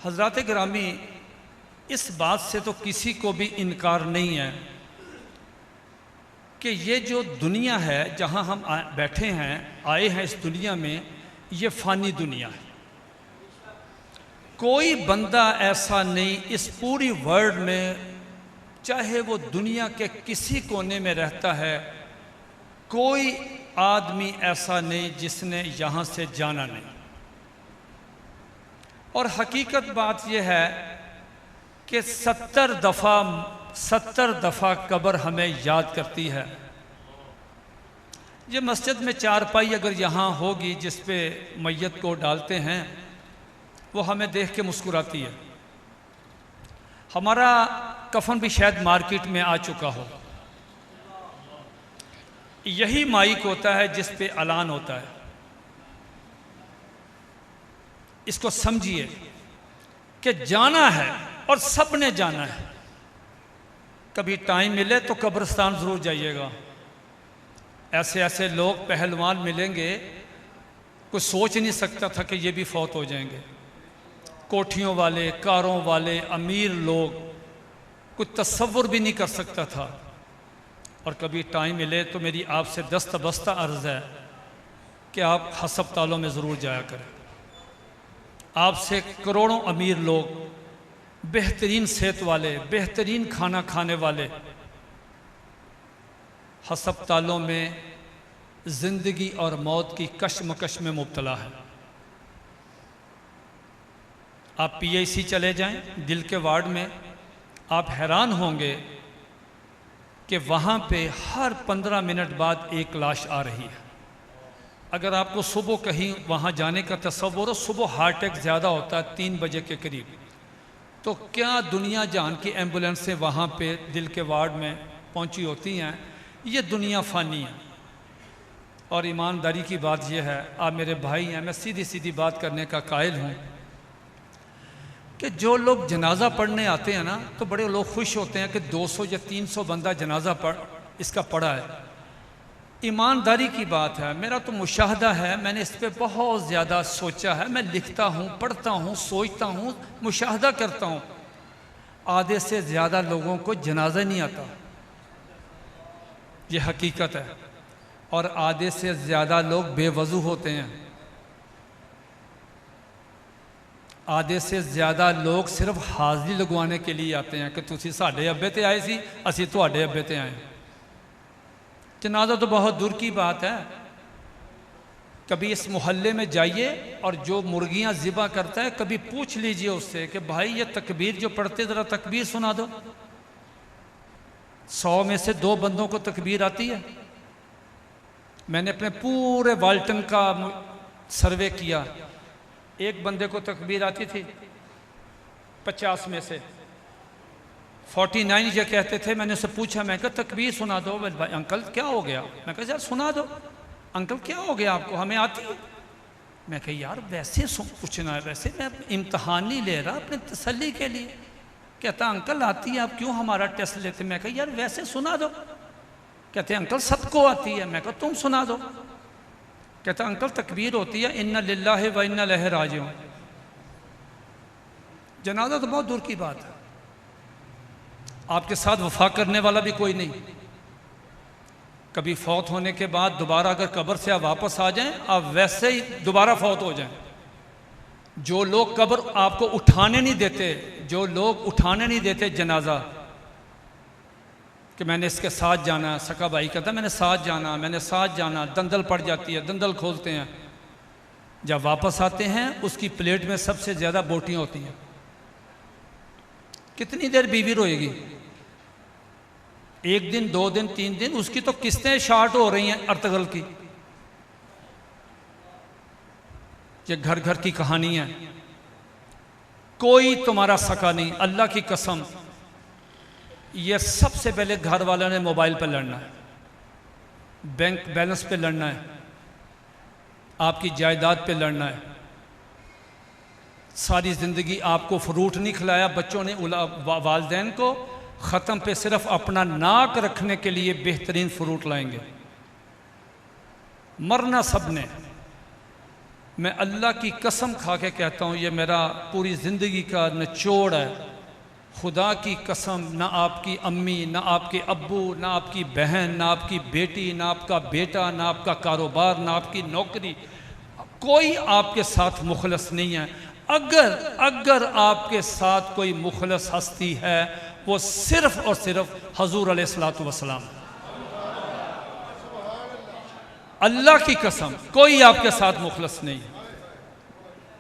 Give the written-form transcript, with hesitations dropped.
हज़रात गिरामी, इस बात से तो किसी को भी इनकार नहीं है कि ये जो दुनिया है जहाँ हम बैठे हैं, आए हैं इस दुनिया में, ये फ़ानी दुनिया है। कोई बंदा ऐसा नहीं इस पूरी वर्ल्ड में, चाहे वो दुनिया के किसी कोने में रहता है, कोई आदमी ऐसा नहीं जिसने यहाँ से जाना नहीं। और हकीकत बात यह है कि 70 दफ़ा कब्र हमें याद करती है। ये मस्जिद में चारपाई अगर यहाँ होगी जिस पे मैयत को डालते हैं, वो हमें देख के मुस्कुराती है। हमारा कफन भी शायद मार्केट में आ चुका हो। यही माइक होता है जिस पे ऐलान होता है। इसको समझिए कि जाना है और सब ने जाना है। कभी टाइम मिले तो कब्रिस्तान ज़रूर जाइएगा। ऐसे ऐसे लोग पहलवान मिलेंगे, कोई सोच नहीं सकता था कि ये भी फौत हो जाएंगे। कोठियों वाले, कारों वाले, अमीर लोग, कुछ तसव्वुर भी नहीं कर सकता था। और कभी टाइम मिले तो मेरी आपसे दस्तबस्ता अर्ज़ है कि आप हस्पतालों में ज़रूर जाया करें। आपसे करोड़ों अमीर लोग, बेहतरीन सेहत वाले, बेहतरीन खाना खाने वाले, हस्पतालों में ज़िंदगी और मौत की कशमकश में मुब्तला है। आप PIC चले जाएं, दिल के वार्ड में, आप हैरान होंगे कि वहाँ पे हर 15 मिनट बाद एक लाश आ रही है। अगर आपको सुबह कहीं वहाँ जाने का तसव्वुर हो, सुबह हार्ट अटैक ज़्यादा होता है 3 बजे के करीब, तो क्या दुनिया जान की एम्बुलेंसें वहाँ पे दिल के वार्ड में पहुँची होती हैं। ये दुनिया फ़ानी है। और ईमानदारी की बात यह है, आप मेरे भाई हैं, मैं सीधी सीधी बात करने का कायल हूँ कि जो लोग जनाजा पढ़ने आते हैं ना, तो बड़े लोग खुश होते हैं कि 200 या 300 बंदा जनाजा इसका पढ़ा है। ईमानदारी की बात है, मेरा तो मुशाहदा है, मैंने इस पर बहुत ज़्यादा सोचा है। मैं लिखता हूँ, पढ़ता हूँ, सोचता हूँ, मुशाहदा करता हूँ। आधे से ज़्यादा लोगों को जनाजा नहीं आता, ये हकीकत है। और आधे से ज़्यादा लोग बेवज़ू होते हैं। आधे से ज़्यादा लोग सिर्फ हाज़री लगवाने के लिए आते हैं कि तुसी साढ़े अब्बे ते आए सी, असी तुहाडे अब्बे ते आए। जनाजा तो बहुत दूर की बात है। कभी इस मोहल्ले में जाइए और जो मुर्गियां ज़िबा करता है, कभी पूछ लीजिए उससे कि भाई ये तकबीर जो पढ़ते, ज़रा तकबीर सुना दो। 100 में से 2 बंदों को तकबीर आती है। मैंने अपने पूरे वाल्टन का सर्वे किया, एक बंदे को तकबीर आती थी 50 में से 49 ये कहते थे। मैंने उससे पूछा, मैं कहा तकबीर सुना दो। भाई अंकल क्या हो गया? मैं कहा यार सुना दो। अंकल क्या हो गया आपको? हमें आती है। मैं कहा यार वैसे पूछना है, वैसे मैं इम्तहान नहीं ले रहा, अपने तसल्ली के लिए। कहता अंकल आती है, आप क्यों हमारा टेस्ट लेते? मैं कहा यार वैसे सुना दो। कहते अंकल सबको आती है। मैं कहा तुम सुना दो। कहता अंकल तकबीर होती है इन्ना लिल्लाहि व इन्ना इलैहि राजिऊन। जनाजा तो बहुत दूर की बात है। आपके साथ वफा करने वाला भी कोई नहीं। कभी फौत होने के बाद दोबारा अगर कब्र से आप वापस आ जाएं, आप वैसे ही दोबारा फौत हो जाएं। जो लोग कब्र आपको उठाने नहीं देते, जो लोग उठाने नहीं देते जनाजा, कि मैंने इसके साथ जाना, सका भाई कहता मैंने साथ जाना, मैंने साथ जाना, दंदल पड़ जाती है, दंदल खोलते हैं। जब वापस आते हैं उसकी प्लेट में सबसे ज़्यादा बोटियाँ होती हैं। कितनी देर बीवी रोएगी? 1 दिन, 2 दिन, 3 दिन, उसकी तो किस्तें शार्ट हो रही हैं अर्तगल की। ये घर घर की कहानी है। कोई तुम्हारा सका नहीं, अल्लाह की कसम। ये सबसे पहले घर वालों ने मोबाइल पर लड़ना है, बैंक बैलेंस पे लड़ना है, आपकी जायदाद पे लड़ना है। सारी ज़िंदगी आपको फ्रूट नहीं खिलाया बच्चों ने, वालदैन को ख़त्म पे सिर्फ अपना नाक रखने के लिए बेहतरीन फ्रूट लाएंगे। मरना सब ने। मैं अल्लाह की कसम खा के कहता हूँ, ये मेरा पूरी ज़िंदगी का निचोड़ है, खुदा की कसम, ना आपकी अम्मी, ना आपके अब्बू, ना आपकी बहन, ना आपकी बेटी, ना आपका बेटा, ना आपका कारोबार, ना आपकी नौकरी, कोई आपके साथ मुखलस नहीं है। अगर आपके साथ कोई मुखलस हस्ती है, वो सिर्फ और सिर्फ हजूर अलैहिस्सलातु वस्सलाम। अल्लाह की कसम, कोई आपके साथ मुखलस नहीं है।